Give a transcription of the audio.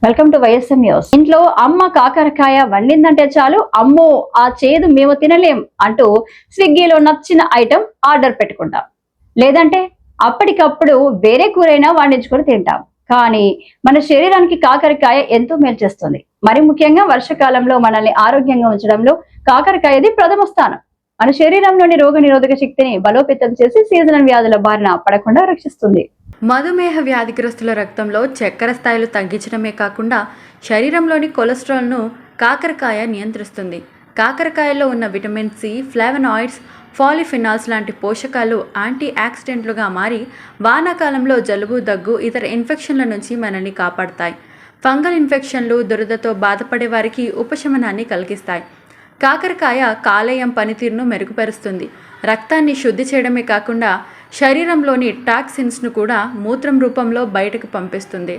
Welcome to YSM news. ఇంట్లో అమ్మ కాకరకాయ వండిందంటే చాలు, అమ్మో ఆ చేదు మేము తినలేం అంటూ స్విగ్గీలో నచ్చిన ఐటెం ఆర్డర్ పెట్టుకుంటాం. లేదంటే అప్పటికప్పుడు వేరే కూరైనా వండించుకొని తింటాం. కానీ మన శరీరానికి కాకరకాయ ఎంతో మేలు చేస్తుంది. మరి ముఖ్యంగా వర్షకాలంలో మనల్ని ఆరోగ్యంగా ఉంచడంలో కాకరకాయది ప్రథమ స్థానం. మన శరీరంలోని రోగ నిరోధక శక్తిని బలోపేతం చేసి సీజనల్ వ్యాధుల బారిన పడకుండా రక్షిస్తుంది. మధుమేహ వ్యాధిగ్రస్తుల రక్తంలో చక్కెర స్థాయిలు తగ్గించడమే కాకుండా శరీరంలోని కొలెస్ట్రాల్ను కాకరకాయ నియంత్రిస్తుంది. కాకరకాయలో ఉన్న విటమిన్ సి, ఫ్లావనాయిడ్స్, పాలిఫినాల్స్ లాంటి పోషకాలు యాంటీ ఆక్సిడెంట్లుగా మారి వానాకాలంలో జలుబు, దగ్గు, ఇతర ఇన్ఫెక్షన్ల నుంచి మనల్ని కాపాడతాయి. ఫంగల్ ఇన్ఫెక్షన్లు, దురదతో బాధపడే వారికి ఉపశమనాన్ని కలిగిస్తాయి. కాకరకాయ కాలేయం పనితీరును మెరుగుపరుస్తుంది. రక్తాన్ని శుద్ధి చేయడమే కాకుండా శరీరంలోని టాక్సిన్స్ను కూడా మూత్రం రూపంలో బయటకు పంపిస్తుంది.